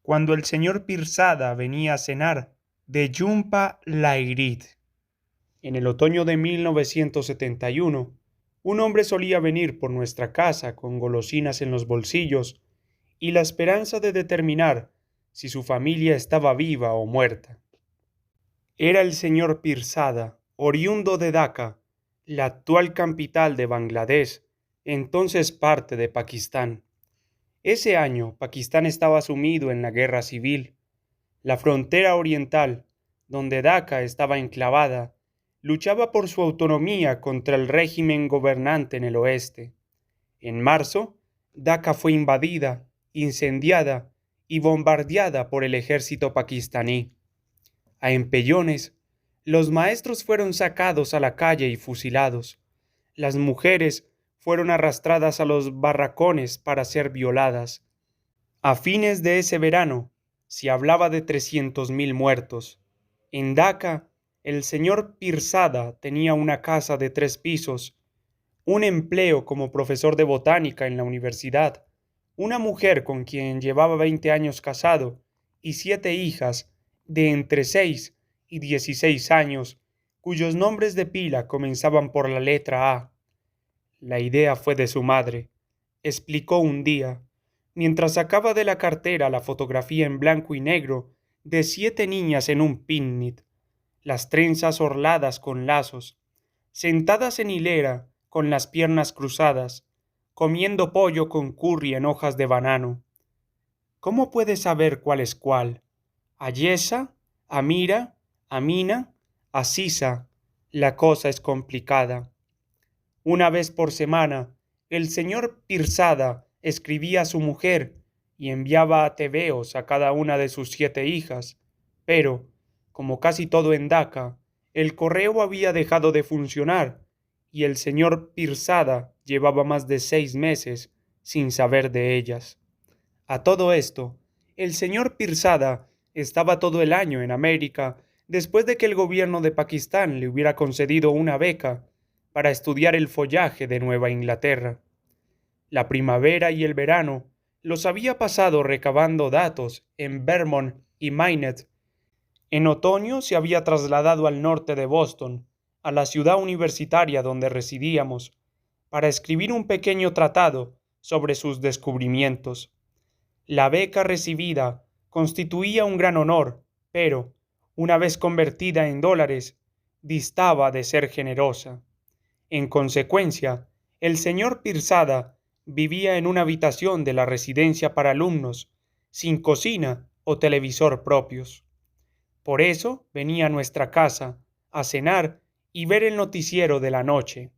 cuando el señor Pirzada venía a cenar de Jumpa Lairit. En el otoño de 1971, un hombre solía venir por nuestra casa con golosinas en los bolsillos y la esperanza de determinar si su familia estaba viva o muerta. Era el señor Pirzada, oriundo de Dhaka, la actual capital de Bangladesh, entonces parte de Pakistán. Ese año, Pakistán estaba sumido en la guerra civil. La frontera oriental, donde Dhaka estaba enclavada, luchaba por su autonomía contra el régimen gobernante en el oeste. En marzo, Dhaka fue invadida, incendiada y bombardeada por el ejército pakistaní. A empellones, los maestros fueron sacados a la calle y fusilados. Las mujeres fueron arrastradas a los barracones para ser violadas. A fines de ese verano, se hablaba de 300.000 muertos. En Dhaka, el señor Pirzada tenía una casa de 3 pisos, un empleo como profesor de botánica en la universidad, una mujer con quien llevaba 20 años casado y 7 hijas de entre 6 y 16 años, cuyos nombres de pila comenzaban por la letra A. La idea fue de su madre, explicó un día, mientras sacaba de la cartera la fotografía en blanco y negro de 7 niñas en un picnic, las trenzas orladas con lazos, sentadas en hilera con las piernas cruzadas, comiendo pollo con curry en hojas de banano. ¿Cómo puedes saber cuál es cuál? Ayesa, Amira, Amina, Asisa. La cosa es complicada. Una vez por semana, el señor Pirzada escribía a su mujer y enviaba tebeos a cada una de sus 7 hijas, pero, como casi todo en Dhaka, el correo había dejado de funcionar y el señor Pirzada llevaba más de 6 meses sin saber de ellas. A todo esto, el señor Pirzada estaba todo el año en América después de que el gobierno de Pakistán le hubiera concedido una beca para estudiar el follaje de Nueva Inglaterra. La primavera y el verano los había pasado recabando datos en Vermont y Maine. En otoño se había trasladado al norte de Boston, a la ciudad universitaria donde residíamos, para escribir un pequeño tratado sobre sus descubrimientos. La beca recibida constituía un gran honor, pero, una vez convertida en dólares, distaba de ser generosa. En consecuencia, el señor Pirzada vivía en una habitación de la residencia para alumnos, sin cocina o televisor propios. Por eso venía a nuestra casa a cenar y ver el noticiero de la noche.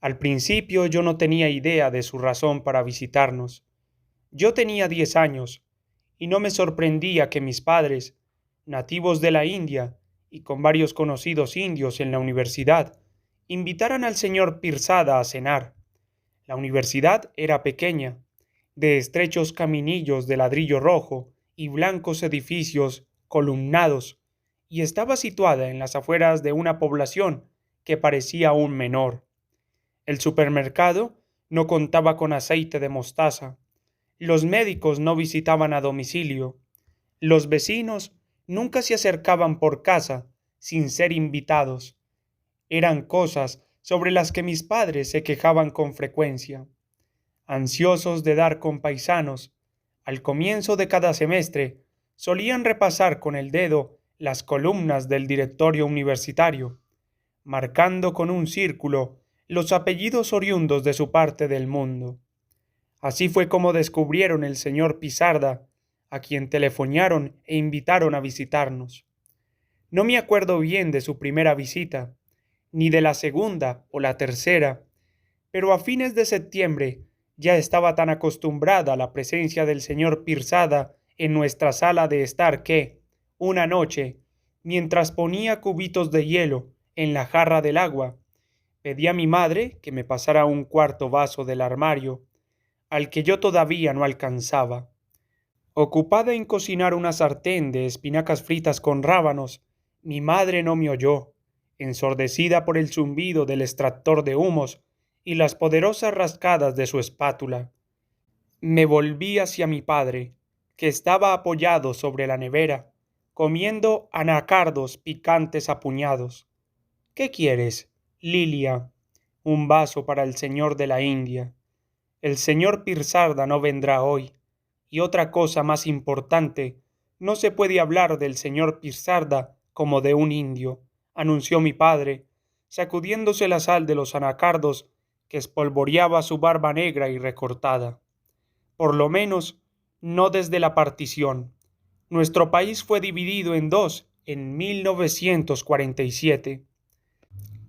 Al principio yo no tenía idea de su razón para visitarnos. Yo tenía 10 años y no me sorprendía que mis padres, nativos de la India y con varios conocidos indios en la universidad, invitaran al señor Pirzada a cenar. La universidad era pequeña, de estrechos caminillos de ladrillo rojo y blancos edificios columnados, y estaba situada en las afueras de una población que parecía aún menor. El supermercado no contaba con aceite de mostaza. Los médicos no visitaban a domicilio. Los vecinos nunca se acercaban por casa sin ser invitados. Eran cosas sobre las que mis padres se quejaban con frecuencia. Ansiosos de dar con paisanos, al comienzo de cada semestre solían repasar con el dedo las columnas del directorio universitario, marcando con un círculo los apellidos oriundos de su parte del mundo. Así fue como descubrieron el señor Pirzada, a quien telefonearon e invitaron a visitarnos. No me acuerdo bien de su primera visita, ni de la segunda o la tercera, pero a fines de septiembre ya estaba tan acostumbrada a la presencia del señor Pirzada en nuestra sala de estar que, una noche, mientras ponía cubitos de hielo en la jarra del agua, pedí a mi madre que me pasara un cuarto vaso del armario, al que yo todavía no alcanzaba. Ocupada en cocinar una sartén de espinacas fritas con rábanos, mi madre no me oyó, ensordecida por el zumbido del extractor de humos y las poderosas rascadas de su espátula. Me volví hacia mi padre, que estaba apoyado sobre la nevera, comiendo anacardos picantes a puñados. ¿Qué quieres, Lilia? Un vaso para el señor de la India. El señor Pirsarda no vendrá hoy. Y otra cosa más importante, no se puede hablar del señor Pirsarda como de un indio, anunció mi padre, sacudiéndose la sal de los anacardos que espolvoreaba su barba negra y recortada. Por lo menos, no desde la partición. Nuestro país fue dividido en dos en 1947.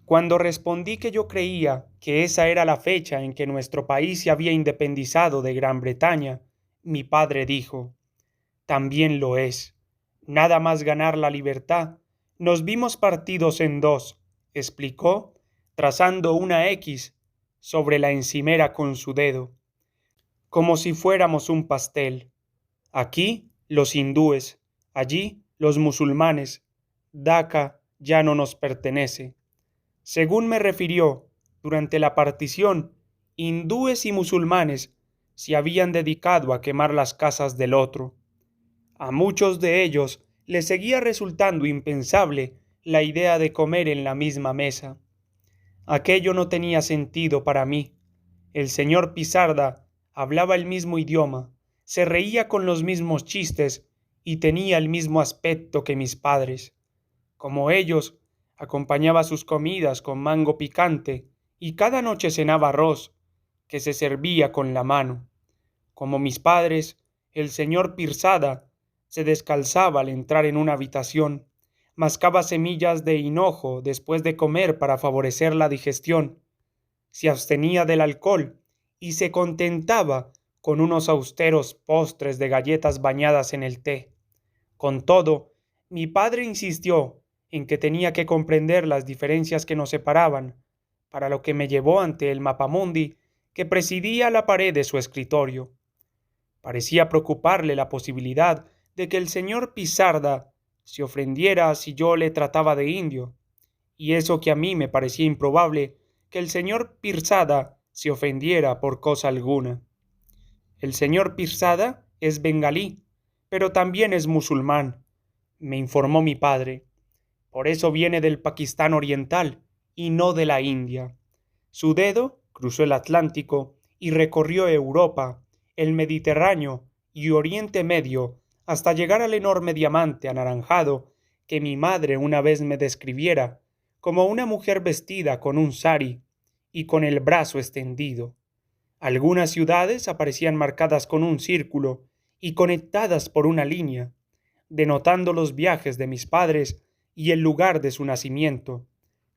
Cuando respondí que yo creía que esa era la fecha en que nuestro país se había independizado de Gran Bretaña, mi padre dijo: también lo es. Nada más ganar la libertad, nos vimos partidos en dos, explicó, trazando una X sobre la encimera con su dedo, como si fuéramos un pastel. Aquí los hindúes, allí los musulmanes. Daca ya no nos pertenece. Según me refirió, durante la partición, hindúes y musulmanes se habían dedicado a quemar las casas del otro. A muchos de ellos les seguía resultando impensable la idea de comer en la misma mesa. Aquello no tenía sentido para mí. El señor Pisarda hablaba el mismo idioma, se reía con los mismos chistes y tenía el mismo aspecto que mis padres. Como ellos, acompañaba sus comidas con mango picante y cada noche cenaba arroz, que se servía con la mano. Como mis padres, el señor Pirsada se descalzaba al entrar en una habitación, mascaba semillas de hinojo después de comer para favorecer la digestión, se abstenía del alcohol y se contentaba con unos austeros postres de galletas bañadas en el té. Con todo, mi padre insistió en que tenía que comprender las diferencias que nos separaban, para lo que me llevó ante el mapamundi que presidía la pared de su escritorio. Parecía preocuparle la posibilidad de que el señor Pisarda se ofendiera si yo le trataba de indio, y eso que a mí me parecía improbable que el señor Pirsada se ofendiera por cosa alguna. El señor Pirsada es bengalí, pero también es musulmán, me informó mi padre. Por eso viene del Pakistán oriental y no de la India. Su dedo cruzó el Atlántico y recorrió Europa, el Mediterráneo y Oriente Medio hasta llegar al enorme diamante anaranjado que mi madre una vez me describiera como una mujer vestida con un sari y con el brazo extendido. Algunas ciudades aparecían marcadas con un círculo y conectadas por una línea, denotando los viajes de mis padres y el lugar de su nacimiento.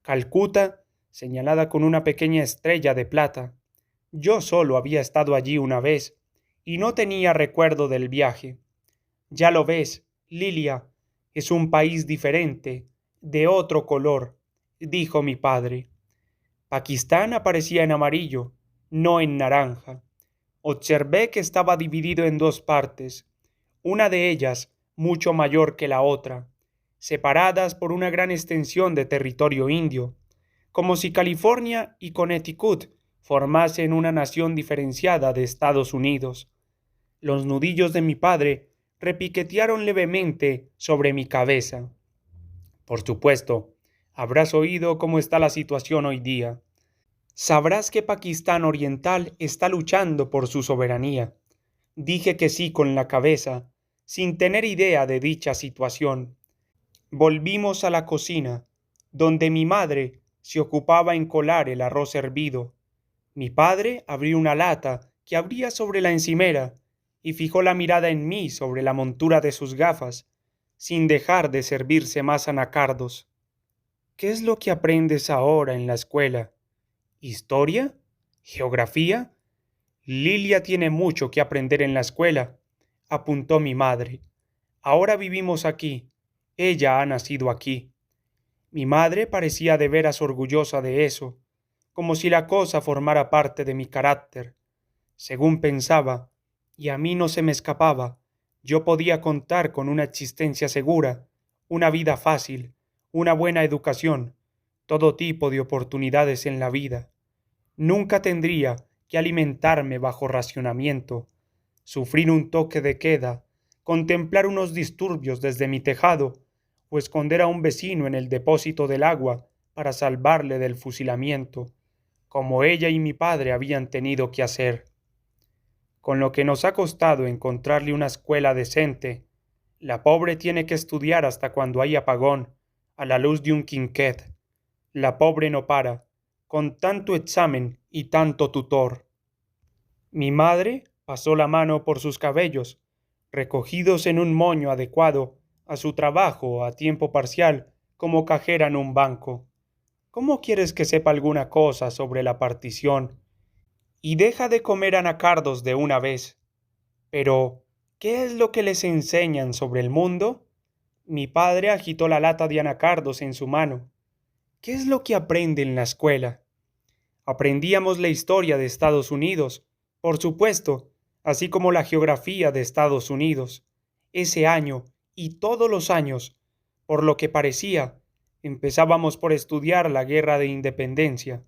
Calcuta, señalada con una pequeña estrella de plata. Yo solo había estado allí una vez y no tenía recuerdo del viaje. Ya lo ves, Lilia, es un país diferente, de otro color, dijo mi padre. Pakistán aparecía en amarillo, no en naranja. Observé que estaba dividido en dos partes, una de ellas mucho mayor que la otra, separadas por una gran extensión de territorio indio, como si California y Connecticut formasen una nación diferenciada de Estados Unidos. Los nudillos de mi padre repiquetearon levemente sobre mi cabeza. Por supuesto, habrás oído cómo está la situación hoy día. Sabrás que Pakistán Oriental está luchando por su soberanía. Dije que sí con la cabeza, sin tener idea de dicha situación. Volvimos a la cocina, donde mi madre se ocupaba en colar el arroz hervido. Mi padre abrió una lata que abría sobre la encimera y fijó la mirada en mí sobre la montura de sus gafas, sin dejar de servirse más anacardos. ¿Qué es lo que aprendes ahora en la escuela? ¿Historia? ¿Geografía? Lilia tiene mucho que aprender en la escuela, apuntó mi madre. Ahora vivimos aquí. Ella ha nacido aquí. Mi madre parecía de veras orgullosa de eso, como si la cosa formara parte de mi carácter. Según pensaba, y a mí no se me escapaba, yo podía contar con una existencia segura, una vida fácil, una buena educación, todo tipo de oportunidades en la vida. Nunca tendría que alimentarme bajo racionamiento, sufrir un toque de queda contemplar unos disturbios desde mi tejado o esconder a un vecino en el depósito del agua para salvarle del fusilamiento, como ella y mi padre habían tenido que hacer. Con lo que nos ha costado encontrarle una escuela decente, la pobre tiene que estudiar hasta cuando hay apagón, a la luz de un quinquet. La pobre no para, con tanto examen y tanto tutor. Mi madre pasó la mano por sus cabellos, recogidos en un moño adecuado a su trabajo a tiempo parcial como cajera en un banco. ¿Cómo quieres que sepa alguna cosa sobre la partición? Y deja de comer anacardos de una vez. Pero, ¿qué es lo que les enseñan sobre el mundo? Mi padre agitó la lata de anacardos en su mano. ¿Qué es lo que aprende en la escuela? Aprendíamos la historia de Estados Unidos, por supuesto, así como la geografía de Estados Unidos, ese año y todos los años, por lo que parecía, empezábamos por estudiar la Guerra de Independencia.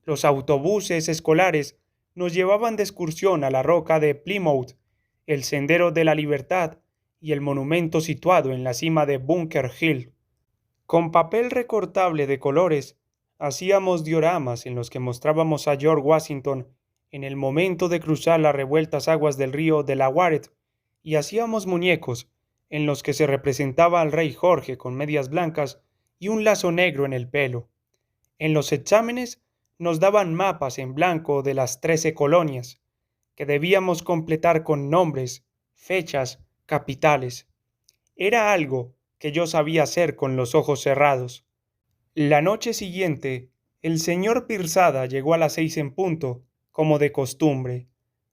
Los autobuses escolares nos llevaban de excursión a la roca de Plymouth, el Sendero de la Libertad y el monumento situado en la cima de Bunker Hill. Con papel recortable de colores, hacíamos dioramas en los que mostrábamos a George Washington en el momento de cruzar las revueltas aguas del río Delaware y hacíamos muñecos en los que se representaba al rey Jorge con medias blancas y un lazo negro en el pelo. En los exámenes nos daban mapas en blanco de las 13 colonias, que debíamos completar con nombres, fechas, capitales. Era algo que yo sabía hacer con los ojos cerrados. La noche siguiente, el señor Pirzada llegó a las 6 en punto, como de costumbre.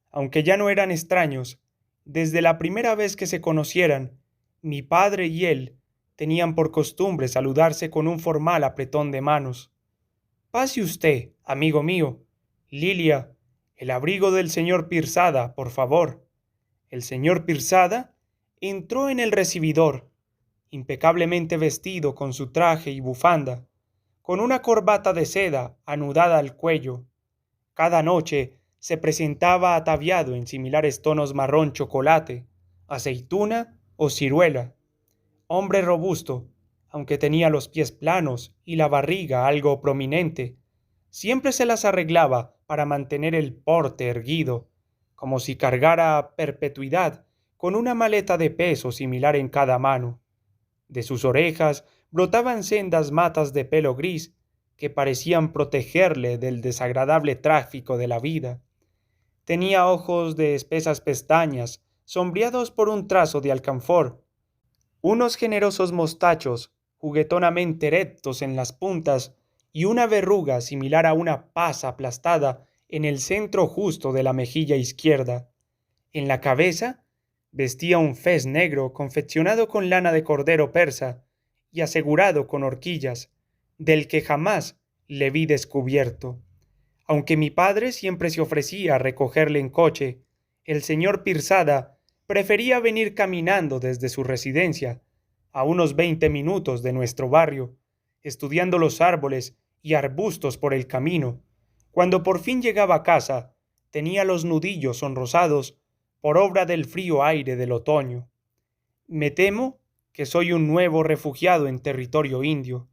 Aunque ya no eran extraños, desde la primera vez que se conocieran, mi padre y él tenían por costumbre saludarse con un formal apretón de manos. Pase usted, amigo mío. Lilia, el abrigo del señor Pirzada, por favor. El señor Pirzada entró en el recibidor, impecablemente vestido con su traje y bufanda, con una corbata de seda anudada al cuello. Cada noche se presentaba ataviado en similares tonos marrón chocolate, aceituna o ciruela. Hombre robusto, aunque tenía los pies planos y la barriga algo prominente, siempre se las arreglaba para mantener el porte erguido, como si cargara a perpetuidad con una maleta de peso similar en cada mano. De sus orejas brotaban sendas matas de pelo gris que parecían protegerle del desagradable tráfico de la vida. Tenía ojos de espesas pestañas, sombreados por un trazo de alcanfor, unos generosos mostachos juguetonamente erectos en las puntas y una verruga similar a una pasa aplastada en el centro justo de la mejilla izquierda. En la cabeza vestía un fez negro confeccionado con lana de cordero persa y asegurado con horquillas, del que jamás le vi descubierto. Aunque mi padre siempre se ofrecía a recogerle en coche, el señor Pirzada prefería venir caminando desde su residencia, a unos 20 minutos de nuestro barrio, estudiando los árboles y arbustos por el camino. Cuando por fin llegaba a casa, tenía los nudillos sonrosados por obra del frío aire del otoño. Me temo que soy un nuevo refugiado en territorio indio.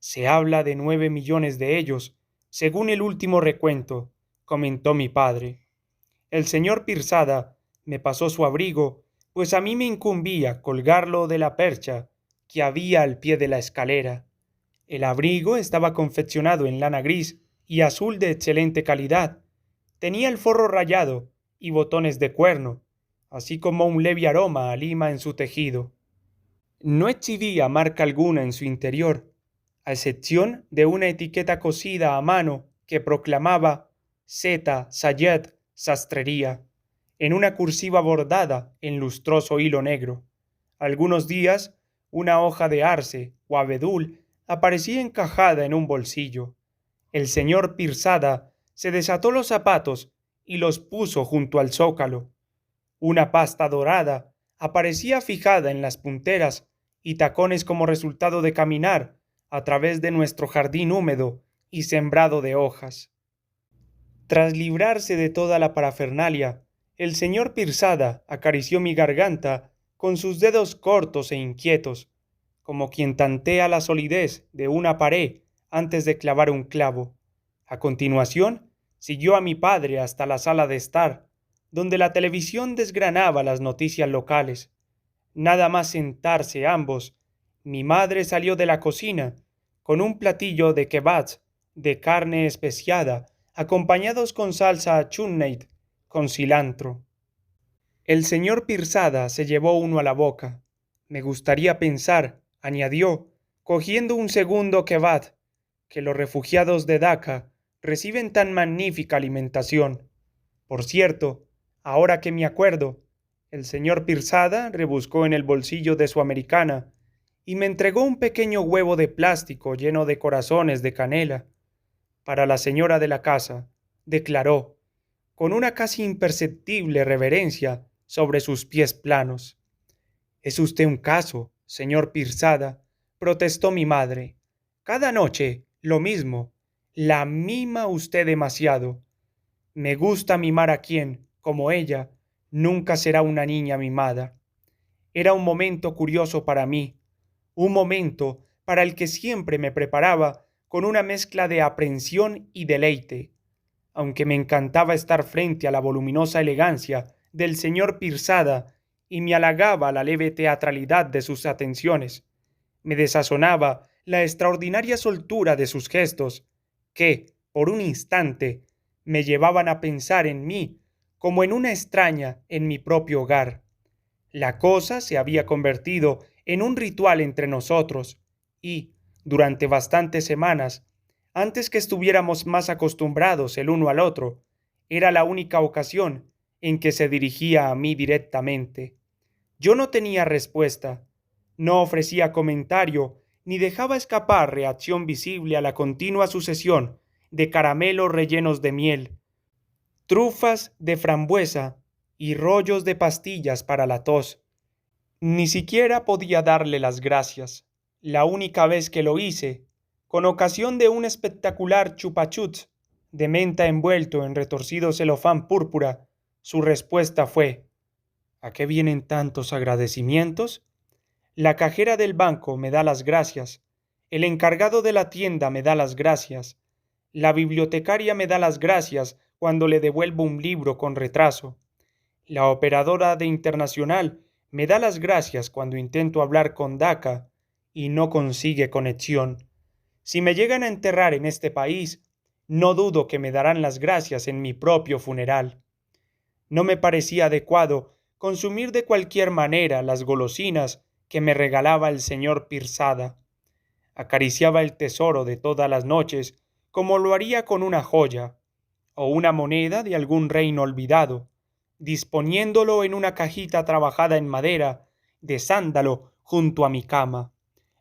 Se habla de 9 millones de ellos, según el último recuento, comentó mi padre. El señor Pirzada me pasó su abrigo, pues a mí me incumbía colgarlo de la percha que había al pie de la escalera. El abrigo estaba confeccionado en lana gris y azul de excelente calidad. Tenía el forro rayado y botones de cuerno, así como un leve aroma a lima en su tejido. No exhibía marca alguna en su interior, a excepción de una etiqueta cosida a mano que proclamaba Z. Sayed Sastrería, en una cursiva bordada en lustroso hilo negro. Algunos días, una hoja de arce o abedul aparecía encajada en un bolsillo. El señor Pirzada se desató los zapatos y los puso junto al zócalo. Una pasta dorada aparecía fijada en las punteras y tacones como resultado de caminar a través de nuestro jardín húmedo y sembrado de hojas. Tras librarse de toda la parafernalia, el señor Pirzada acarició mi garganta con sus dedos cortos e inquietos, como quien tantea la solidez de una pared antes de clavar un clavo. A continuación, siguió a mi padre hasta la sala de estar, donde la televisión desgranaba las noticias locales. Nada más sentarse ambos, mi madre salió de la cocina con un platillo de kebabs de carne especiada, acompañados con salsa chutney con cilantro. El señor Pirzada se llevó uno a la boca. Me gustaría pensar, añadió, cogiendo un segundo kebab, que los refugiados de Daca reciben tan magnífica alimentación. Por cierto, ahora que me acuerdo, el señor Pirzada rebuscó en el bolsillo de su americana y me entregó un pequeño huevo de plástico lleno de corazones de canela. Para la señora de la casa, declaró, con una casi imperceptible reverencia sobre sus pies planos. Es usted un caso, señor Pirzada, protestó mi madre. Cada noche, lo mismo. La mima usted demasiado. Me gusta mimar a quien, como ella, nunca será una niña mimada. Era un momento curioso para mí, un momento para el que siempre me preparaba con una mezcla de aprensión y deleite. Aunque me encantaba estar frente a la voluminosa elegancia del señor Pirzada y me halagaba la leve teatralidad de sus atenciones, me desazonaba la extraordinaria soltura de sus gestos, que, por un instante, me llevaban a pensar en mí como en una extraña en mi propio hogar. La cosa se había convertido en un ritual entre nosotros y, durante bastantes semanas, antes que estuviéramos más acostumbrados el uno al otro, era la única ocasión en que se dirigía a mí directamente. Yo no tenía respuesta, no ofrecía comentario, ni dejaba escapar reacción visible a la continua sucesión de caramelos rellenos de miel, trufas de frambuesa y rollos de pastillas para la tos. Ni siquiera podía darle las gracias. La única vez que lo hice, con ocasión de un espectacular chupachutz de menta envuelto en retorcido celofán púrpura, su respuesta fue: ¿a qué vienen tantos agradecimientos? La cajera del banco me da las gracias, el encargado de la tienda me da las gracias, la bibliotecaria me da las gracias cuando le devuelvo un libro con retraso, la operadora de Internacional me da las gracias cuando intento hablar con Daca y no consigue conexión. Si me llegan a enterrar en este país, no dudo que me darán las gracias en mi propio funeral. No me parecía adecuado consumir de cualquier manera las golosinas que me regalaba el señor Pirzada. Acariciaba el tesoro de todas las noches como lo haría con una joya o una moneda de algún reino olvidado, disponiéndolo en una cajita trabajada en madera de sándalo junto a mi cama,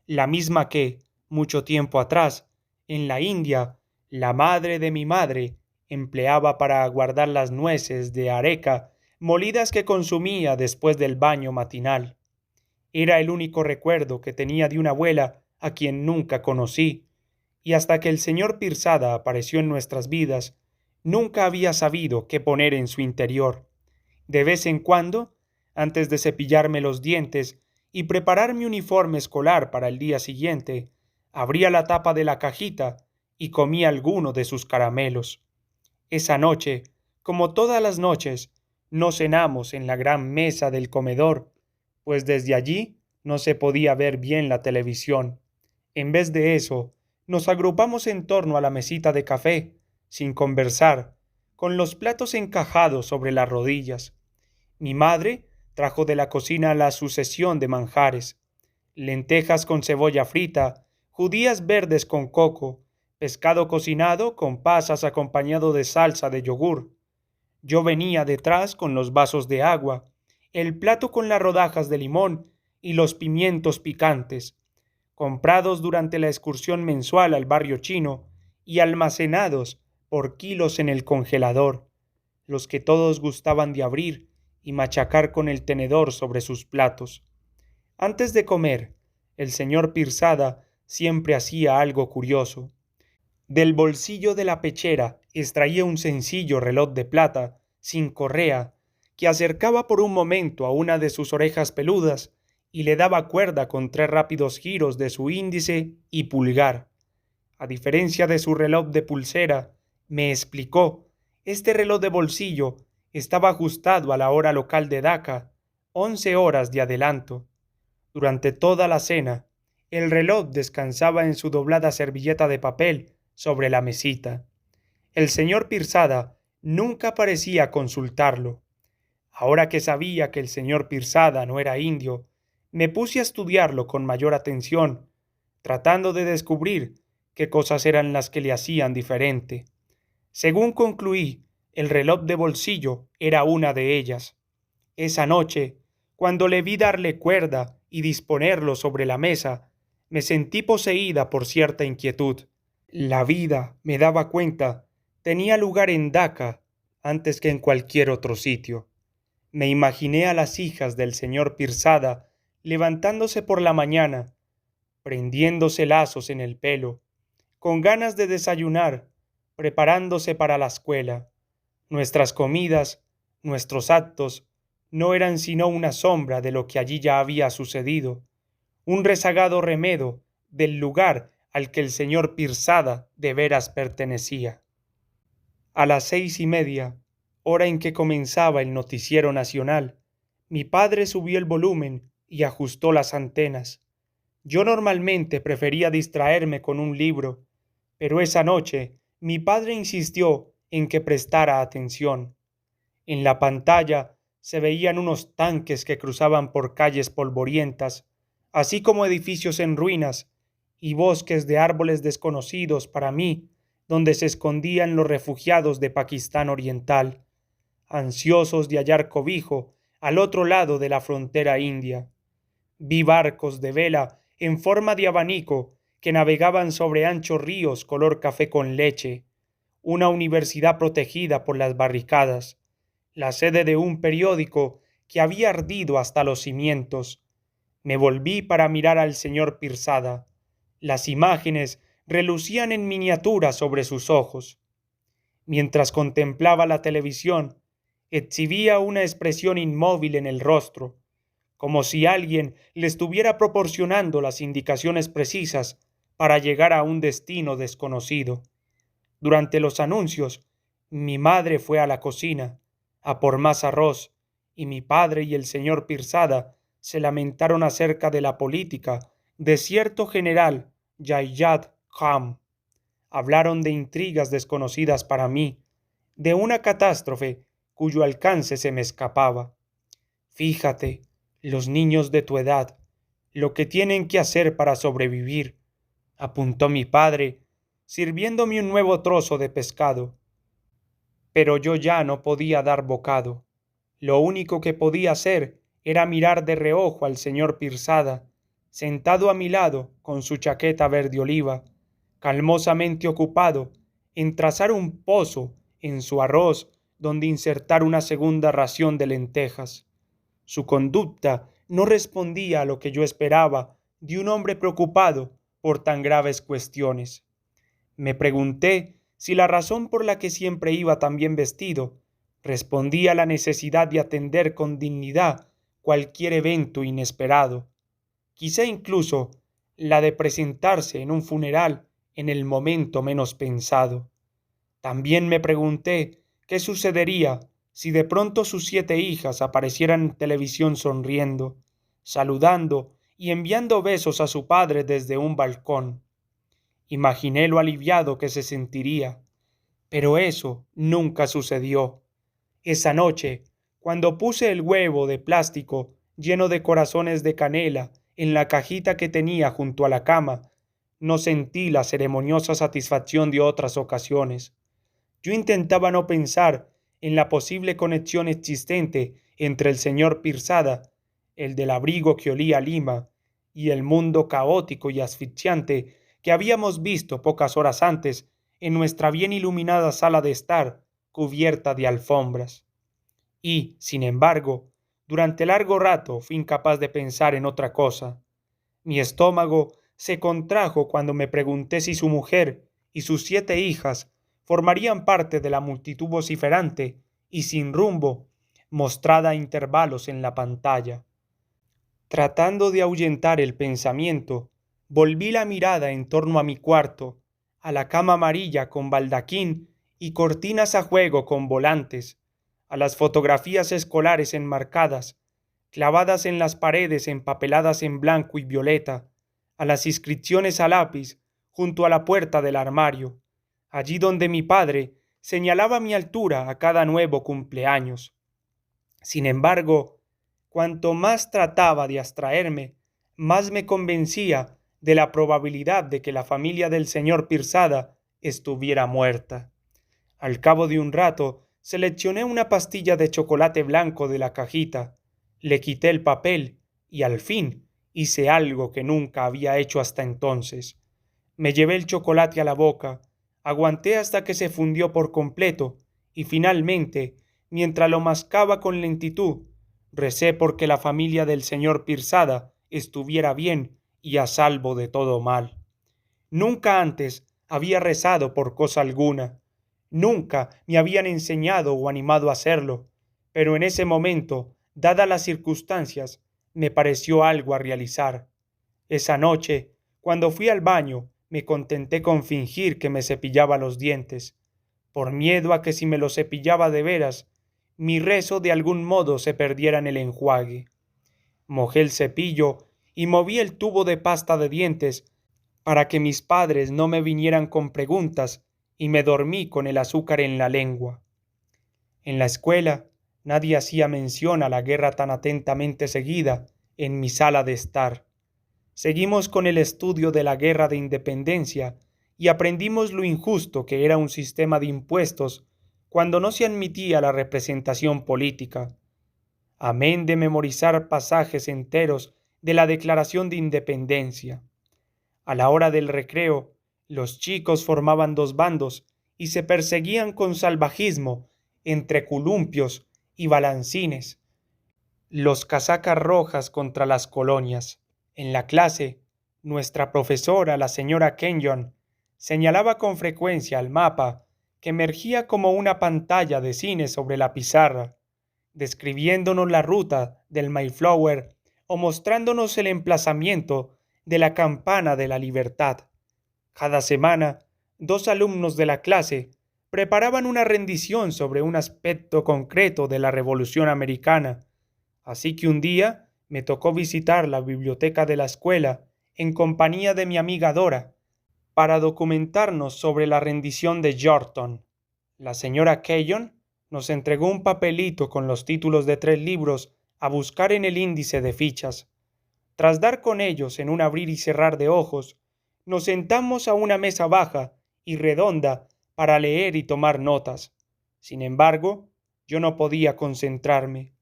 la misma que, mucho tiempo atrás, en la India, la madre de mi madre empleaba para guardar las nueces de areca molidas que consumía después del baño matinal. Era el único recuerdo que tenía de una abuela a quien nunca conocí, y hasta que el señor Pirzada apareció en nuestras vidas, nunca había sabido qué poner en su interior. De vez en cuando, antes de cepillarme los dientes y preparar mi uniforme escolar para el día siguiente, abría la tapa de la cajita y comía alguno de sus caramelos. Esa noche, como todas las noches, no cenamos en la gran mesa del comedor, pues desde allí no se podía ver bien la televisión. En vez de eso, nos agrupamos en torno a la mesita de café, sin conversar, con los platos encajados sobre las rodillas. Mi madre trajo de la cocina la sucesión de manjares: lentejas con cebolla frita, judías verdes con coco, pescado cocinado con pasas acompañado de salsa de yogur. Yo venía detrás con los vasos de agua, el plato con las rodajas de limón y los pimientos picantes, comprados durante la excursión mensual al barrio chino y almacenados por kilos en el congelador, los que todos gustaban de abrir y machacar con el tenedor sobre sus platos. Antes de comer, el señor Pirzada siempre hacía algo curioso. Del bolsillo de la pechera extraía un sencillo reloj de plata, sin correa, que acercaba por un momento a una de sus orejas peludas y le daba cuerda con 3 rápidos giros de su índice y pulgar. A diferencia de su reloj de pulsera, me explicó, este reloj de bolsillo estaba ajustado a la hora local de Daca, 11 horas de adelanto. Durante toda la cena, el reloj descansaba en su doblada servilleta de papel sobre la mesita. El señor Pirzada nunca parecía consultarlo. Ahora que sabía que el señor Pirzada no era indio, me puse a estudiarlo con mayor atención, tratando de descubrir qué cosas eran las que le hacían diferente. Según concluí, el reloj de bolsillo era una de ellas. Esa noche, cuando le vi darle cuerda y disponerlo sobre la mesa, me sentí poseída por cierta inquietud. La vida, me daba cuenta, tenía lugar en Daca antes que en cualquier otro sitio. Me imaginé a las hijas del señor Pirzada levantándose por la mañana, prendiéndose lazos en el pelo, con ganas de desayunar, preparándose para la escuela. Nuestras comidas, nuestros actos, no eran sino una sombra de lo que allí ya había sucedido, un rezagado remedo del lugar al que el señor Pirzada de veras pertenecía. A las 6:30, hora en que comenzaba el noticiero nacional, mi padre subió el volumen y ajustó las antenas. Yo normalmente prefería distraerme con un libro, pero esa noche mi padre insistió en que prestara atención. En la pantalla se veían unos tanques que cruzaban por calles polvorientas, así como edificios en ruinas y bosques de árboles desconocidos para mí, donde se escondían los refugiados de Pakistán Oriental, ansiosos de hallar cobijo al otro lado de la frontera india. Vi barcos de vela en forma de abanico que navegaban sobre anchos ríos color café con leche, una universidad protegida por las barricadas, la sede de un periódico que había ardido hasta los cimientos. Me volví para mirar al señor Pirzada. Las imágenes relucían en miniatura sobre sus ojos. Mientras contemplaba la televisión, exhibía una expresión inmóvil en el rostro, como si alguien le estuviera proporcionando las indicaciones precisas para llegar a un destino desconocido. Durante los anuncios, mi madre fue a la cocina a por más arroz, y mi padre y el señor Pirzada se lamentaron acerca de la política de cierto general Yayad Khan. Hablaron de intrigas desconocidas para mí, de una catástrofe cuyo alcance se me escapaba. Fíjate, los niños de tu edad, lo que tienen que hacer para sobrevivir, apuntó mi padre, sirviéndome un nuevo trozo de pescado. Pero yo ya no podía dar bocado. Lo único que podía hacer era mirar de reojo al señor Pirzada, sentado a mi lado con su chaqueta verde oliva, calmosamente ocupado en trazar un pozo en su arroz donde insertar una segunda ración de lentejas. Su conducta no respondía a lo que yo esperaba de un hombre preocupado por tan graves cuestiones. Me pregunté si la razón por la que siempre iba tan bien vestido respondía a la necesidad de atender con dignidad cualquier evento inesperado, quizá incluso la de presentarse en un funeral en el momento menos pensado. También me pregunté qué sucedería si de pronto sus 7 hijas aparecieran en televisión sonriendo, saludando y enviando besos a su padre desde un balcón. Imaginé lo aliviado que se sentiría, pero eso nunca sucedió. Esa noche, cuando puse el huevo de plástico lleno de corazones de canela en la cajita que tenía junto a la cama, no sentí la ceremoniosa satisfacción de otras ocasiones. Yo intentaba no pensar en la posible conexión existente entre el señor Pirzada, el del abrigo que olía a lima, y el mundo caótico y asfixiante que habíamos visto pocas horas antes en nuestra bien iluminada sala de estar cubierta de alfombras. Y, sin embargo, durante largo rato fui incapaz de pensar en otra cosa. Mi estómago se contrajo cuando me pregunté si su mujer y sus 7 hijas formarían parte de la multitud vociferante y sin rumbo mostrada a intervalos en la pantalla. Tratando de ahuyentar el pensamiento, volví la mirada en torno a mi cuarto, a la cama amarilla con baldaquín y cortinas a juego con volantes, a las fotografías escolares enmarcadas, clavadas en las paredes empapeladas en blanco y violeta, a las inscripciones a lápiz junto a la puerta del armario, allí donde mi padre señalaba mi altura a cada nuevo cumpleaños. Sin embargo, cuanto más trataba de abstraerme, más me convencía de la probabilidad de que la familia del señor Pirzada estuviera muerta. Al cabo de un rato, seleccioné una pastilla de chocolate blanco de la cajita, le quité el papel y al fin hice algo que nunca había hecho hasta entonces. Me llevé el chocolate a la boca, aguanté hasta que se fundió por completo y finalmente, mientras lo mascaba con lentitud, recé porque la familia del señor Pirzada estuviera bien y a salvo de todo mal. Nunca antes había rezado por cosa alguna. Nunca me habían enseñado o animado a hacerlo, pero en ese momento, dadas las circunstancias, me pareció algo a realizar. Esa noche, cuando fui al baño, me contenté con fingir que me cepillaba los dientes, por miedo a que si me los cepillaba de veras, mi rezo de algún modo se perdiera en el enjuague. Mojé el cepillo y moví el tubo de pasta de dientes para que mis padres no me vinieran con preguntas y me dormí con el azúcar en la lengua. En la escuela nadie hacía mención a la guerra tan atentamente seguida en mi sala de estar. Seguimos con el estudio de la guerra de independencia y aprendimos lo injusto que era un sistema de impuestos cuando no se admitía la representación política. Amén de memorizar pasajes enteros de la Declaración de Independencia. A la hora del recreo, los chicos formaban dos bandos y se perseguían con salvajismo entre columpios y balancines. Los casacas rojas contra las colonias. En la clase, nuestra profesora, la señora Kenyon, señalaba con frecuencia al mapa que emergía como una pantalla de cine sobre la pizarra, describiéndonos la ruta del Mayflower o mostrándonos el emplazamiento de la Campana de la Libertad. Cada semana, dos alumnos de la clase preparaban una rendición sobre un aspecto concreto de la Revolución Americana, así que un día me tocó visitar la biblioteca de la escuela en compañía de mi amiga Dora para documentarnos sobre la rendición de Yorktown. La señora Keyon nos entregó un papelito con los títulos de 3 libros a buscar en el índice de fichas. Tras dar con ellos en un abrir y cerrar de ojos, nos sentamos a una mesa baja y redonda para leer y tomar notas. Sin embargo, yo no podía concentrarme.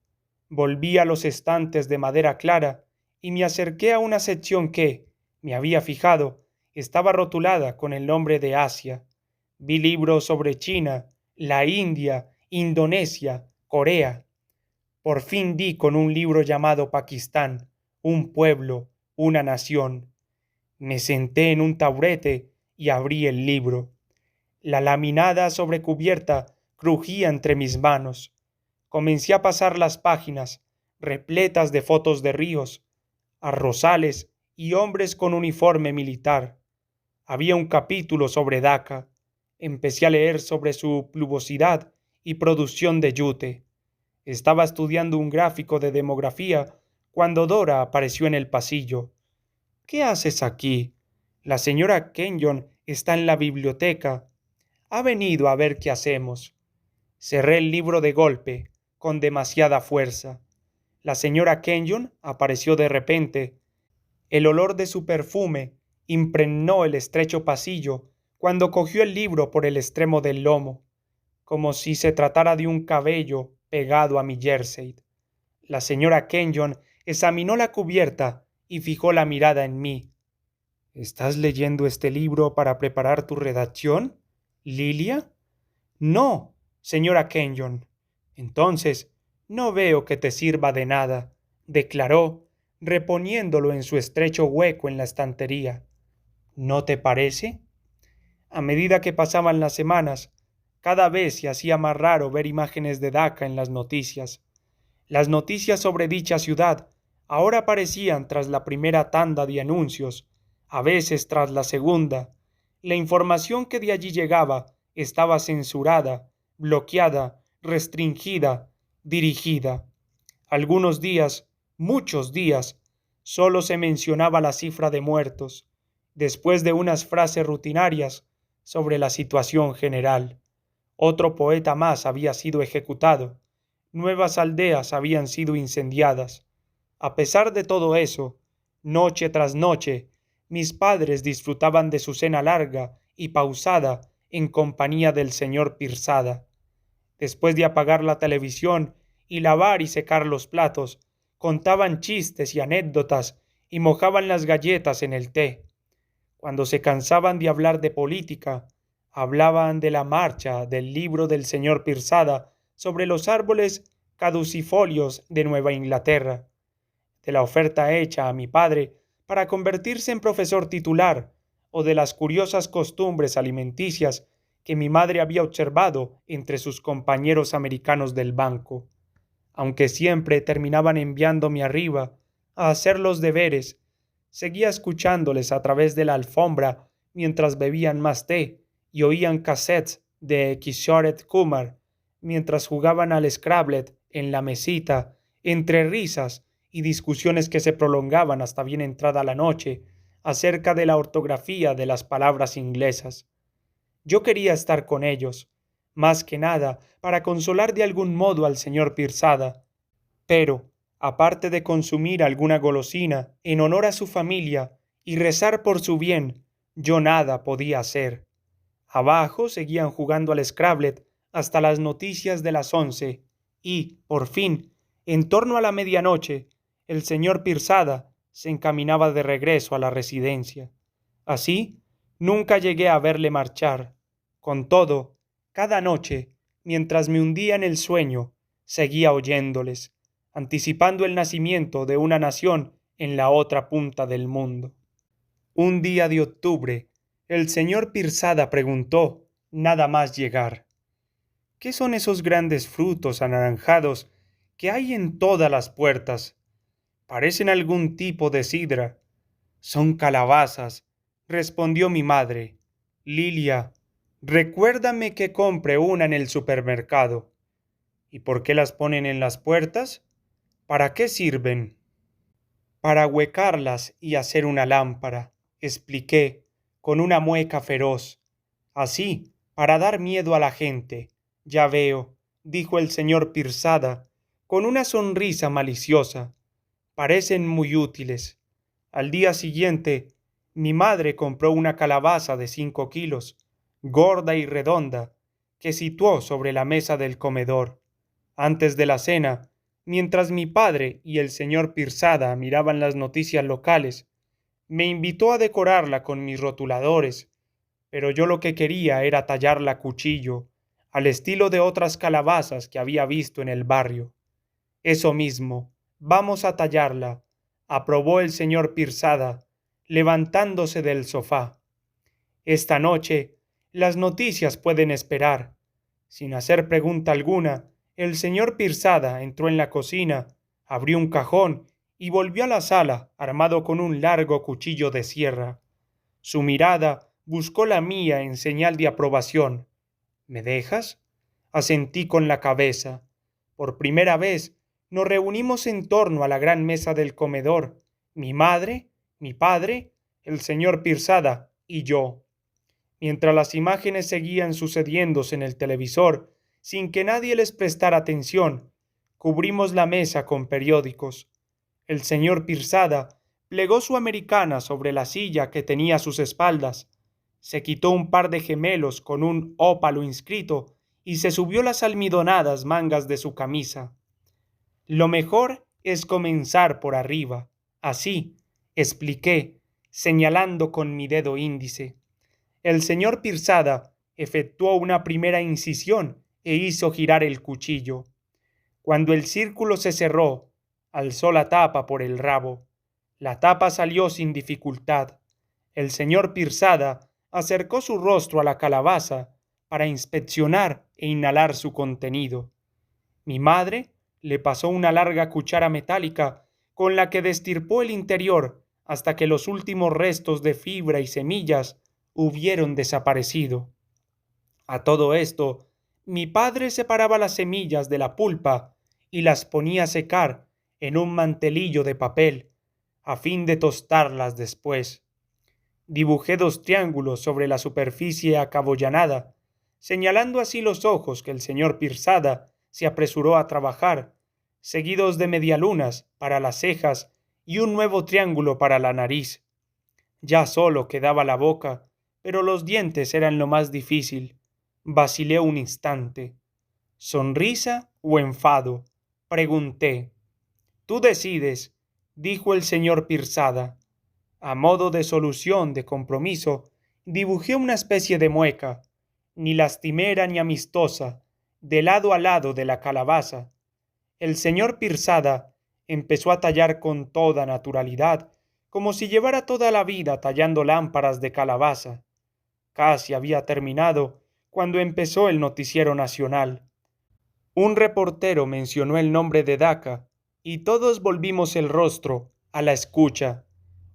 Volví a los estantes de madera clara y me acerqué a una sección que, me había fijado, estaba rotulada con el nombre de Asia. Vi libros sobre China, la India, Indonesia, Corea. Por fin di con un libro llamado Pakistán, un pueblo, una nación. Me senté en un taburete y abrí el libro. La laminada sobre cubierta crujía entre mis manos. Comencé a pasar las páginas, repletas de fotos de ríos, arrozales y hombres con uniforme militar. Había un capítulo sobre Dhaka. Empecé a leer sobre su pluvosidad y producción de yute. Estaba estudiando un gráfico de demografía cuando Dora apareció en el pasillo. ¿Qué haces aquí? La señora Kenyon está en la biblioteca. Ha venido a ver qué hacemos. Cerré el libro de golpe, con demasiada fuerza. La señora Kenyon apareció de repente. El olor de su perfume impregnó el estrecho pasillo cuando cogió el libro por el extremo del lomo, como si se tratara de un cabello pegado a mi jersey. La señora Kenyon examinó la cubierta y fijó la mirada en mí. ¿Estás leyendo este libro para preparar tu redacción, Lilia? No, señora Kenyon. Entonces, no veo que te sirva de nada, declaró, reponiéndolo en su estrecho hueco en la estantería. ¿No te parece? A medida que pasaban las semanas, cada vez se hacía más raro ver imágenes de Dhaka en las noticias. Las noticias sobre dicha ciudad ahora aparecían tras la primera tanda de anuncios, a veces tras la segunda. La información que de allí llegaba estaba censurada, bloqueada, restringida, dirigida. Algunos días, muchos días, solo se mencionaba la cifra de muertos, después de unas frases rutinarias sobre la situación general. Otro poeta más había sido ejecutado. Nuevas aldeas habían sido incendiadas. A pesar de todo eso, noche tras noche, mis padres disfrutaban de su cena larga y pausada en compañía del señor Pirzada. Después de apagar la televisión y lavar y secar los platos, contaban chistes y anécdotas y mojaban las galletas en el té. Cuando se cansaban de hablar de política, hablaban de la marcha del libro del señor Pirzada sobre los árboles caducifolios de Nueva Inglaterra, de la oferta hecha a mi padre para convertirse en profesor titular, o de las curiosas costumbres alimenticias que mi madre había observado entre sus compañeros americanos del banco. Aunque siempre terminaban enviándome arriba a hacer los deberes, seguía escuchándoles a través de la alfombra mientras bebían más té y oían cassettes de Kishore Kumar, mientras jugaban al Scrabble en la mesita, entre risas y discusiones que se prolongaban hasta bien entrada la noche acerca de la ortografía de las palabras inglesas. Yo quería estar con ellos, más que nada para consolar de algún modo al señor Pirzada, pero, aparte de consumir alguna golosina en honor a su familia y rezar por su bien, yo nada podía hacer. Abajo seguían jugando al Scrabble hasta las noticias de las 11 y, por fin, en torno a la medianoche, el señor Pirzada se encaminaba de regreso a la residencia. Así, nunca llegué a verle marchar. Con todo, cada noche, mientras me hundía en el sueño, seguía oyéndoles, anticipando el nacimiento de una nación en la otra punta del mundo. Un día de octubre, el señor Pirzada preguntó, nada más llegar: ¿qué son esos grandes frutos anaranjados que hay en todas las puertas? Parecen algún tipo de sidra. Son calabazas, respondió mi madre. Lilia, recuérdame que compre una en el supermercado. ¿Y por qué las ponen en las puertas? ¿Para qué sirven? Para huecarlas y hacer una lámpara, expliqué, con una mueca feroz. Así, para dar miedo a la gente. Ya veo, dijo el señor Pirzada, con una sonrisa maliciosa. Parecen muy útiles. Al día siguiente, mi madre compró una calabaza de 5 kilos, gorda y redonda, que situó sobre la mesa del comedor. Antes de la cena, mientras mi padre y el señor Pirzada miraban las noticias locales, me invitó a decorarla con mis rotuladores, pero yo lo que quería era tallarla a cuchillo, al estilo de otras calabazas que había visto en el barrio. Eso mismo, vamos a tallarla, aprobó el señor Pirzada, levantándose del sofá. Esta noche las noticias pueden esperar. Sin hacer pregunta alguna, el señor Pirzada entró en la cocina, abrió un cajón y volvió a la sala armado con un largo cuchillo de sierra. Su mirada buscó la mía en señal de aprobación. ¿Me dejas? Asentí con la cabeza. Por primera vez nos reunimos en torno a la gran mesa del comedor, mi madre, mi padre, el señor Pirzada y yo. Mientras las imágenes seguían sucediéndose en el televisor, sin que nadie les prestara atención, cubrimos la mesa con periódicos. El señor Pirzada plegó su americana sobre la silla que tenía a sus espaldas, se quitó un par de gemelos con un ópalo inscrito y se subió las almidonadas mangas de su camisa. Lo mejor es comenzar por arriba, así, expliqué, señalando con mi dedo índice. El señor Pirzada efectuó una primera incisión e hizo girar el cuchillo. Cuando el círculo se cerró, alzó la tapa por el rabo. La tapa salió sin dificultad. El señor Pirzada acercó su rostro a la calabaza para inspeccionar e inhalar su contenido. Mi madre Le pasó una larga cuchara metálica con la que destirpó el interior hasta que los últimos restos de fibra y semillas hubieron desaparecido. A todo esto, mi padre separaba las semillas de la pulpa y las ponía a secar en un mantelillo de papel, a fin de tostarlas después. Dibujé 2 triángulos sobre la superficie acabollanada, señalando así los ojos que el señor Pirzada se apresuró a trabajar, seguidos de medialunas para las cejas y un nuevo triángulo para la nariz. Ya solo quedaba la boca, pero los dientes eran lo más difícil. Vacilé un instante. ¿Sonrisa o enfado? Pregunté. Tú decides, dijo el señor Pirzada. A modo de solución de compromiso, dibujé una especie de mueca, ni lastimera ni amistosa, de lado a lado de la calabaza. El señor Pirzada empezó a tallar con toda naturalidad, como si llevara toda la vida tallando lámparas de calabaza. Casi había terminado cuando empezó el noticiero nacional. Un reportero mencionó el nombre de Daca y todos volvimos el rostro a la escucha.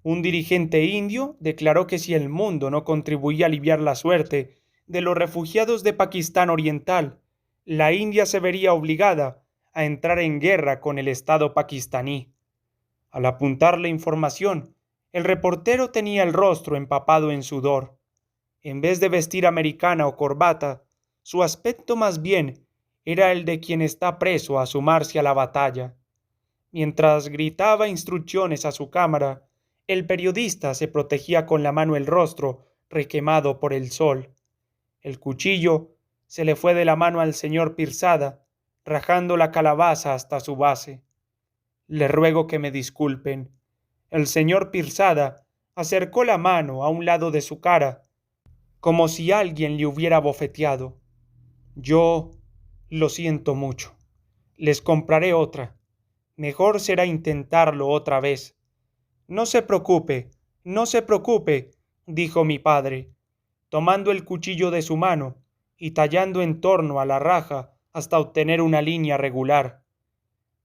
Un dirigente indio declaró que si el mundo no contribuía a aliviar la suerte de los refugiados de Pakistán Oriental, la India se vería obligada a entrar en guerra con el Estado pakistaní. Al apuntar la información, el reportero tenía el rostro empapado en sudor. En vez de vestir americana o corbata, su aspecto más bien era el de quien está preso a sumarse a la batalla. Mientras gritaba instrucciones a su cámara, el periodista se protegía con la mano el rostro requemado por el sol. El cuchillo se le fue de la mano al señor Pirzada, rajando la calabaza hasta su base. Le ruego que me disculpen. El señor Pirzada acercó la mano a un lado de su cara, como si alguien le hubiera bofeteado. Yo lo siento mucho. Les compraré otra. Mejor será intentarlo otra vez. No se preocupe, no se preocupe, dijo mi padre, tomando el cuchillo de su mano y tallando en torno a la raja hasta obtener una línea regular,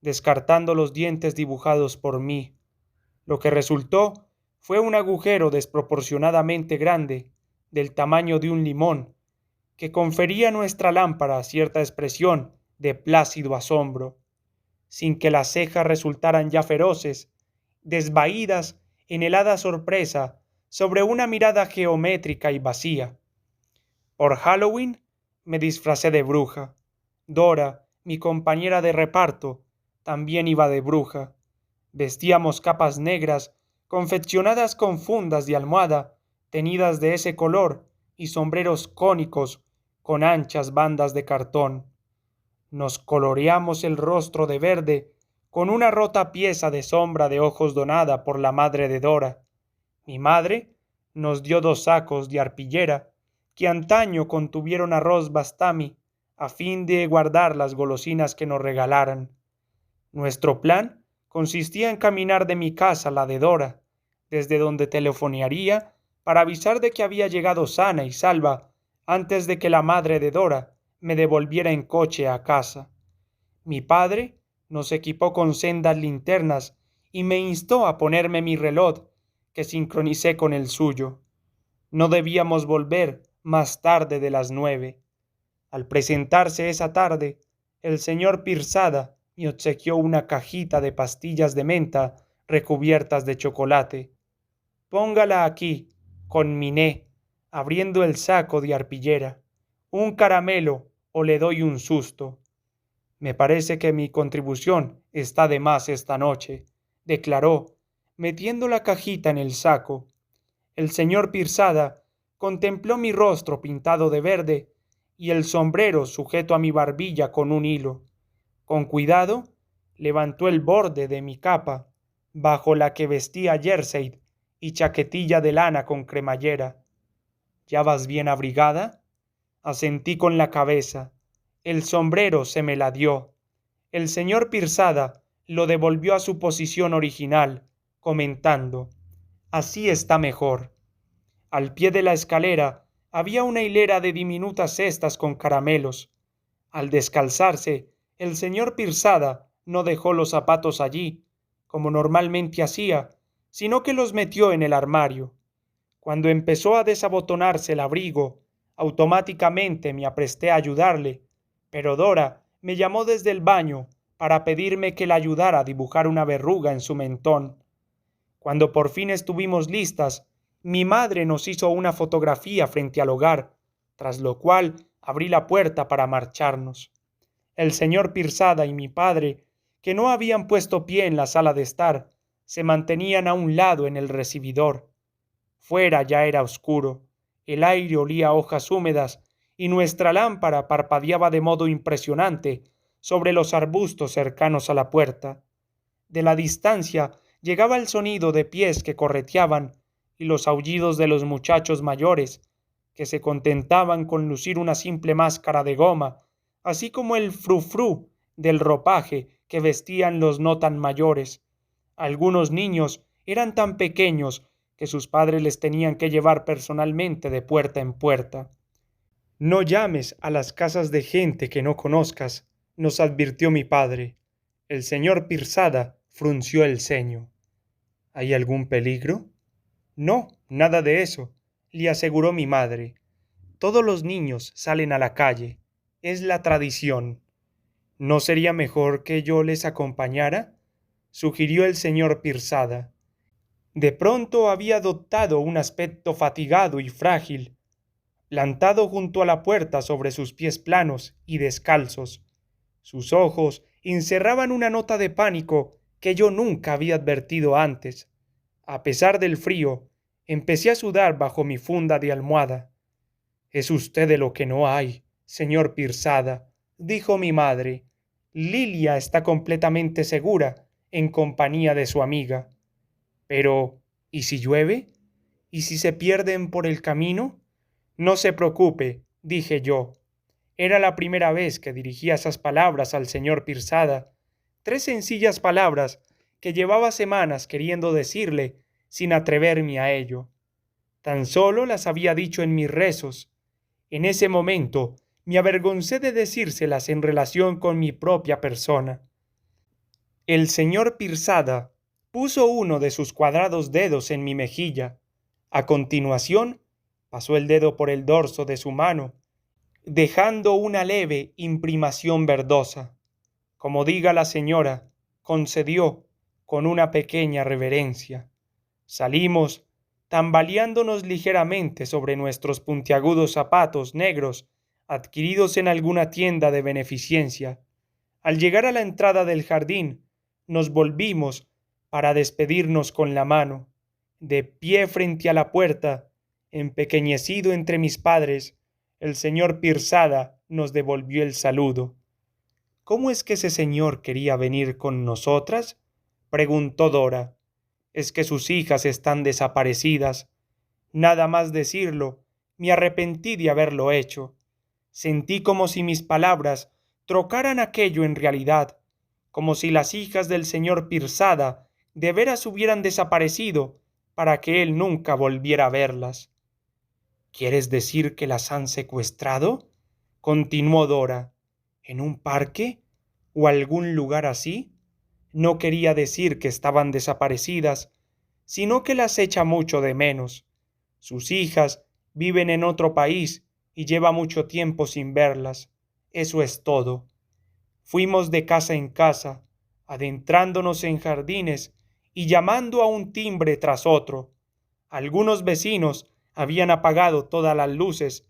descartando los dientes dibujados por mí. Lo que resultó fue un agujero desproporcionadamente grande, del tamaño de un limón, que confería a nuestra lámpara cierta expresión de plácido asombro, sin que las cejas resultaran ya feroces, desvaídas en helada sorpresa sobre una mirada geométrica y vacía. Por Halloween me disfracé de bruja. Dora, mi compañera de reparto, también iba de bruja. Vestíamos capas negras confeccionadas con fundas de almohada teñidas de ese color y sombreros cónicos con anchas bandas de cartón. Nos coloreamos el rostro de verde con una rota pieza de sombra de ojos donada por la madre de Dora. Mi madre nos dio 2 sacos de arpillera que antaño contuvieron arroz bastami a fin de guardar las golosinas que nos regalaran. Nuestro plan consistía en caminar de mi casa a la de Dora, desde donde telefonearía para avisar de que había llegado sana y salva antes de que la madre de Dora me devolviera en coche a casa. Mi padre nos equipó con sendas linternas y me instó a ponerme mi reloj, que sincronicé con el suyo. No debíamos volver más tarde de las 9. Al presentarse esa tarde, el señor Pirzada me obsequió una cajita de pastillas de menta recubiertas de chocolate. Póngala aquí, conminé, abriendo el saco de arpillera. Un caramelo o le doy un susto. Me parece que mi contribución está de más esta noche, declaró, metiendo la cajita en el saco. El señor Pirzada contempló mi rostro pintado de verde y el sombrero sujeto a mi barbilla con un hilo. Con cuidado, levantó el borde de mi capa, bajo la que vestía jersey y chaquetilla de lana con cremallera. ¿Ya vas bien abrigada? Asentí con la cabeza. El sombrero se me la dio. El señor Pirzada lo devolvió a su posición original, comentando: así está mejor. Al pie de la escalera había una hilera de diminutas cestas con caramelos. Al descalzarse, el señor Pirzada no dejó los zapatos allí, como normalmente hacía, sino que los metió en el armario. Cuando empezó a desabotonarse el abrigo, automáticamente me apresté a ayudarle, pero Dora me llamó desde el baño para pedirme que la ayudara a dibujar una verruga en su mentón. Cuando por fin estuvimos listas, mi madre nos hizo una fotografía frente al hogar, tras lo cual abrí la puerta para marcharnos. El señor Pirzada y mi padre, que no habían puesto pie en la sala de estar, se mantenían a un lado en el recibidor. Fuera ya era oscuro, el aire olía a hojas húmedas y nuestra lámpara parpadeaba de modo impresionante sobre los arbustos cercanos a la puerta. De la distancia llegaba el sonido de pies que correteaban y los aullidos de los muchachos mayores, que se contentaban con lucir una simple máscara de goma, así como el frufrú del ropaje que vestían los no tan mayores. Algunos niños eran tan pequeños que sus padres les tenían que llevar personalmente de puerta en puerta. No llames a las casas de gente que no conozcas, nos advirtió mi padre. El señor Pirzada frunció el ceño. ¿Hay algún peligro? No, nada de eso, le aseguró mi madre. Todos los niños salen a la calle. Es la tradición. ¿No sería mejor que yo les acompañara?, sugirió el señor Pirzada. De pronto había adoptado un aspecto fatigado y frágil, plantado junto a la puerta sobre sus pies planos y descalzos. Sus ojos encerraban una nota de pánico que yo nunca había advertido antes. A pesar del frío, empecé a sudar bajo mi funda de almohada. «Es usted de lo que no hay, señor Pirzada», dijo mi madre. «Lilia está completamente segura en compañía de su amiga. Pero, ¿y si llueve? ¿Y si se pierden por el camino?» «No se preocupe», dije yo. Era la primera vez que dirigía esas palabras al señor Pirzada, 3 sencillas palabras que llevaba semanas queriendo decirle sin atreverme a ello. Tan solo las había dicho en mis rezos. En ese momento me avergoncé de decírselas en relación con mi propia persona. El señor Pirzada puso uno de sus cuadrados dedos en mi mejilla. A continuación, pasó el dedo por el dorso de su mano, dejando una leve imprimación verdosa. Como diga la señora, concedió con una pequeña reverencia. Salimos, tambaleándonos ligeramente sobre nuestros puntiagudos zapatos negros adquiridos en alguna tienda de beneficencia. Al llegar a la entrada del jardín, nos volvimos para despedirnos con la mano. De pie frente a la puerta, empequeñecido entre mis padres, el señor Pirzada nos devolvió el saludo. «¿Cómo es que ese señor quería venir con nosotras?», preguntó Dora. «Es que sus hijas están desaparecidas». Nada más decirlo, me arrepentí de haberlo hecho. Sentí como si mis palabras trocaran aquello en realidad, como si las hijas del señor Pirzada de veras hubieran desaparecido para que él nunca volviera a verlas. «¿Quieres decir que las han secuestrado?», continuó Dora. «¿En un parque? ¿O algún lugar así?». No quería decir que estaban desaparecidas, sino que las echa mucho de menos. Sus hijas viven en otro país y lleva mucho tiempo sin verlas. Eso es todo. Fuimos de casa en casa, adentrándonos en jardines y llamando a un timbre tras otro. Algunos vecinos habían apagado todas las luces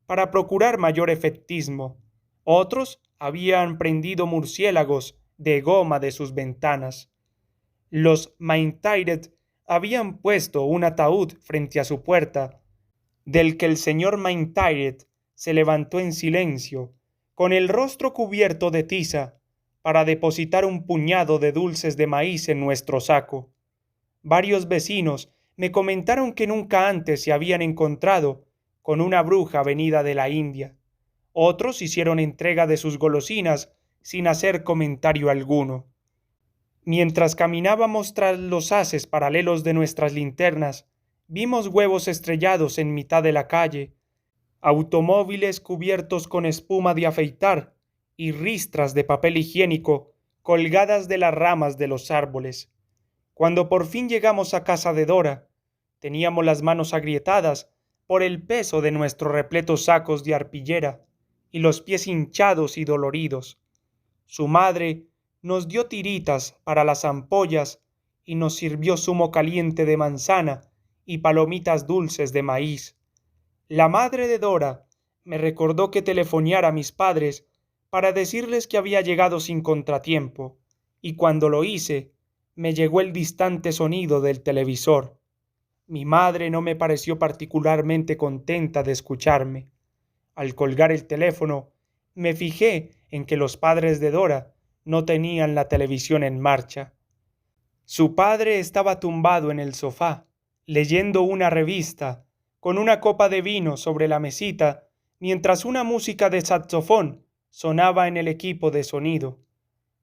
para procurar mayor efectismo. Otros habían prendido murciélagos de goma de sus ventanas. Los Maintairet habían puesto un ataúd frente a su puerta, del que el señor Maintairet se levantó en silencio, con el rostro cubierto de tiza, para depositar un puñado de dulces de maíz en nuestro saco. Varios vecinos me comentaron que nunca antes se habían encontrado con una bruja venida de la India. Otros hicieron entrega de sus golosinas sin hacer comentario alguno. Mientras caminábamos tras los haces paralelos de nuestras linternas, vimos huevos estrellados en mitad de la calle, automóviles cubiertos con espuma de afeitar y ristras de papel higiénico colgadas de las ramas de los árboles. Cuando por fin llegamos a casa de Dora, teníamos las manos agrietadas por el peso de nuestros repletos sacos de arpillera y los pies hinchados y doloridos. Su madre nos dio tiritas para las ampollas y nos sirvió zumo caliente de manzana y palomitas dulces de maíz. La madre de Dora me recordó que telefoneara a mis padres para decirles que había llegado sin contratiempo, y cuando lo hice, me llegó el distante sonido del televisor. Mi madre no me pareció particularmente contenta de escucharme. Al colgar el teléfono, me fijé en que los padres de Dora no tenían la televisión en marcha. Su padre estaba tumbado en el sofá, leyendo una revista, con una copa de vino sobre la mesita, mientras una música de saxofón sonaba en el equipo de sonido.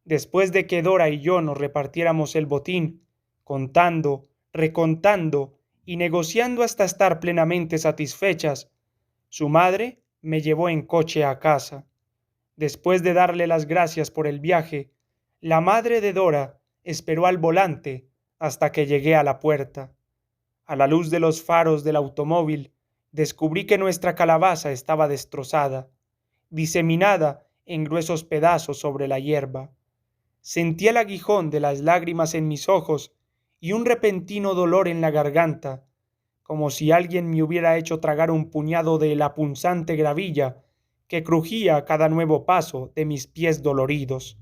Después de que Dora y yo nos repartiéramos el botín, contando, recontando y negociando hasta estar plenamente satisfechas, su madre me llevó en coche a casa. Después de darle las gracias por el viaje, la madre de Dora esperó al volante hasta que llegué a la puerta. A la luz de los faros del automóvil, descubrí que nuestra calabaza estaba destrozada, diseminada en gruesos pedazos sobre la hierba. Sentí el aguijón de las lágrimas en mis ojos y un repentino dolor en la garganta, como si alguien me hubiera hecho tragar un puñado de la punzante gravilla que crujía a cada nuevo paso de mis pies doloridos.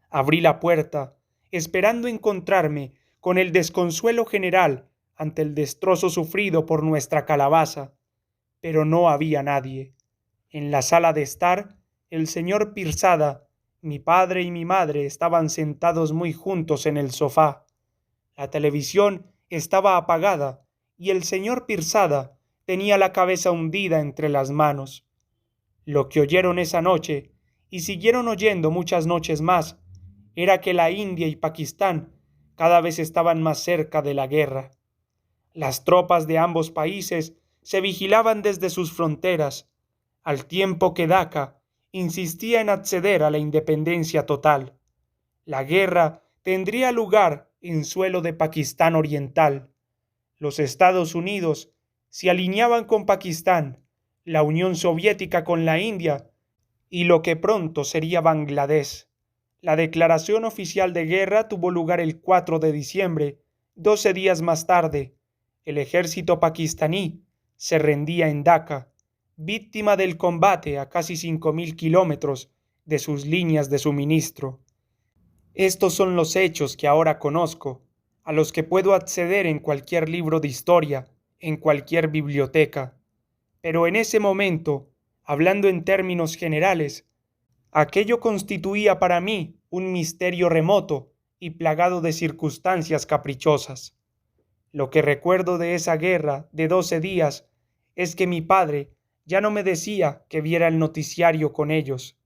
Abrí la puerta, esperando encontrarme con el desconsuelo general ante el destrozo sufrido por nuestra calabaza, pero no había nadie. En la sala de estar, el señor Pirzada, mi padre y mi madre estaban sentados muy juntos en el sofá. La televisión estaba apagada y el señor Pirzada tenía la cabeza hundida entre las manos. Lo que oyeron esa noche, y siguieron oyendo muchas noches más, era que la India y Pakistán cada vez estaban más cerca de la guerra. Las tropas de ambos países se vigilaban desde sus fronteras, al tiempo que Dhaka insistía en acceder a la independencia total. La guerra tendría lugar en suelo de Pakistán Oriental. Los Estados Unidos se alineaban con Pakistán, la Unión Soviética con la India y lo que pronto sería Bangladesh. La declaración oficial de guerra tuvo lugar el 4 de diciembre. 12 días más tarde, el ejército pakistaní se rendía en Dhaka, víctima del combate a casi 5.000 kilómetros de sus líneas de suministro. Estos son los hechos que ahora conozco, a los que puedo acceder en cualquier libro de historia, en cualquier biblioteca. Pero en ese momento, hablando en términos generales, aquello constituía para mí un misterio remoto y plagado de circunstancias caprichosas. Lo que recuerdo de esa guerra de 12 días es que mi padre ya no me decía que viera el noticiario con ellos,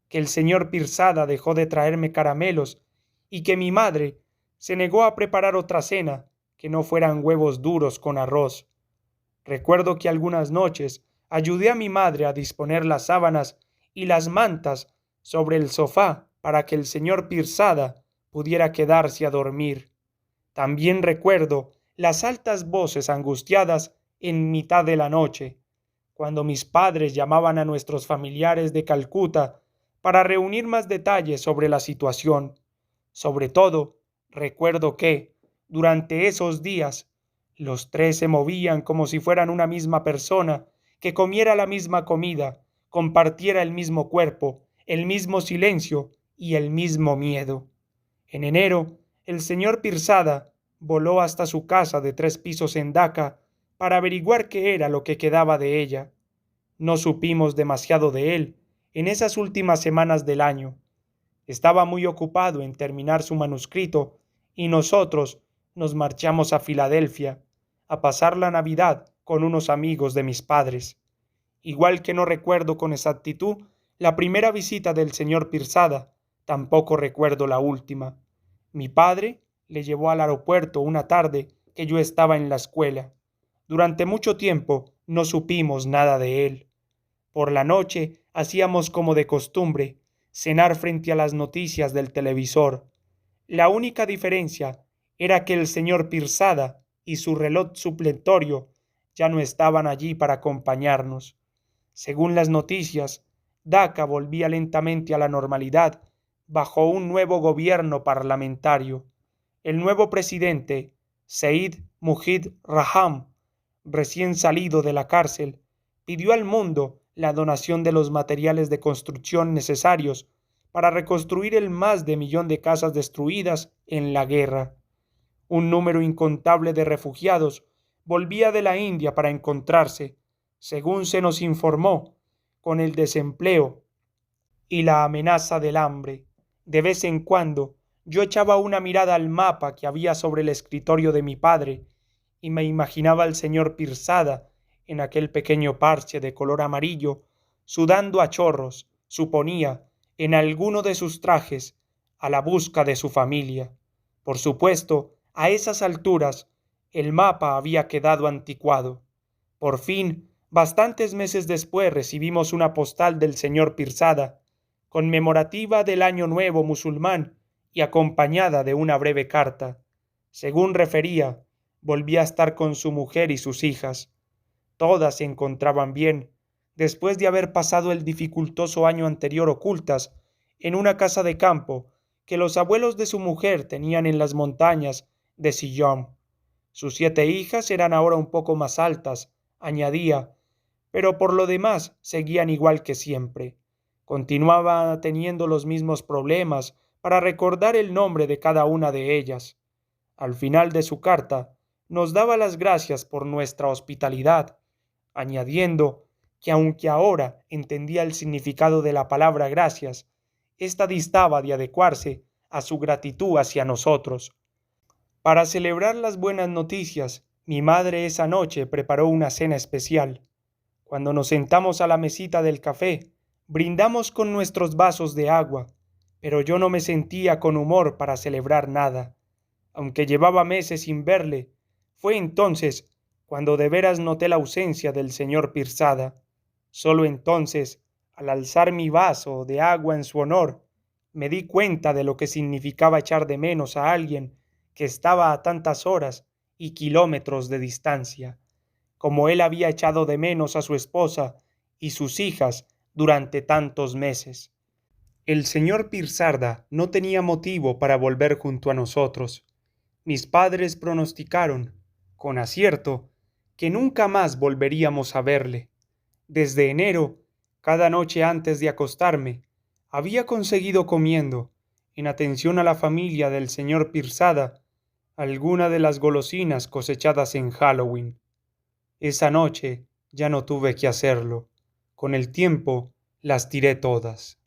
que el señor Pirzada dejó de traerme caramelos y que mi madre se negó a preparar otra cena que no fueran huevos duros con arroz. Recuerdo que algunas noches ayudé a mi madre a disponer las sábanas y las mantas sobre el sofá para que el señor Pirzada pudiera quedarse a dormir. También recuerdo las altas voces angustiadas en mitad de la noche, cuando mis padres llamaban a nuestros familiares de Calcuta para reunir más detalles sobre la situación. Sobre todo, recuerdo que, durante esos días, los tres se movían como si fueran una misma persona, que comiera la misma comida, compartiera el mismo cuerpo, el mismo silencio y el mismo miedo. En enero, el señor Pirzada voló hasta su casa de 3 pisos en Dhaka para averiguar qué era lo que quedaba de ella. No supimos demasiado de él en esas últimas semanas del año. Estaba muy ocupado en terminar su manuscrito y nosotros nos marchamos a Filadelfia a pasar la Navidad con unos amigos de mis padres. Igual que no recuerdo con exactitud la primera visita del señor Pirzada, tampoco recuerdo la última. Mi padre le llevó al aeropuerto una tarde que yo estaba en la escuela. Durante mucho tiempo no supimos nada de él. Por la noche hacíamos como de costumbre, cenar frente a las noticias del televisor. La única diferencia era que el señor Pirzada y su reloj supletorio ya no estaban allí para acompañarnos. Según las noticias, Dhaka volvía lentamente a la normalidad bajo un nuevo gobierno parlamentario. El nuevo presidente, Seid Mujib Rahman, recién salido de la cárcel, pidió al mundo la donación de los materiales de construcción necesarios para reconstruir el más de 1 millón de casas destruidas en la guerra. Un número incontable de refugiados volvía de la India para encontrarse, según se nos informó, con el desempleo y la amenaza del hambre. De vez en cuando yo echaba una mirada al mapa que había sobre el escritorio de mi padre y me imaginaba al señor Pirzada en aquel pequeño parche de color amarillo, sudando a chorros, suponía, en alguno de sus trajes, a la busca de su familia. Por supuesto, a esas alturas, el mapa había quedado anticuado. Por fin, bastantes meses después, recibimos una postal del señor Pirzada, conmemorativa del Año Nuevo musulmán y acompañada de una breve carta. Según refería, volvía a estar con su mujer y sus hijas. Todas se encontraban bien, después de haber pasado el dificultoso año anterior ocultas en una casa de campo que los abuelos de su mujer tenían en las montañas de Sillón. Sus 7 hijas eran ahora un poco más altas, añadía, pero por lo demás seguían igual que siempre. Continuaba teniendo los mismos problemas para recordar el nombre de cada una de ellas. Al final de su carta, nos daba las gracias por nuestra hospitalidad, añadiendo que aunque ahora entendía el significado de la palabra gracias, ésta distaba de adecuarse a su gratitud hacia nosotros. Para celebrar las buenas noticias, mi madre esa noche preparó una cena especial. Cuando nos sentamos a la mesita del café, brindamos con nuestros vasos de agua, pero yo no me sentía con humor para celebrar nada. Aunque llevaba meses sin verle, fue entonces cuando de veras noté la ausencia del señor Pirzada. Solo entonces, al alzar mi vaso de agua en su honor, me di cuenta de lo que significaba echar de menos a alguien que estaba a tantas horas y kilómetros de distancia, como él había echado de menos a su esposa y sus hijas durante tantos meses. El señor Pirzada no tenía motivo para volver junto a nosotros. Mis padres pronosticaron, con acierto, que nunca más volveríamos a verle. Desde enero, cada noche antes de acostarme, había conseguido comiendo, en atención a la familia del señor Pirzada, alguna de las golosinas cosechadas en Halloween. Esa noche ya no tuve que hacerlo. Con el tiempo las tiré todas.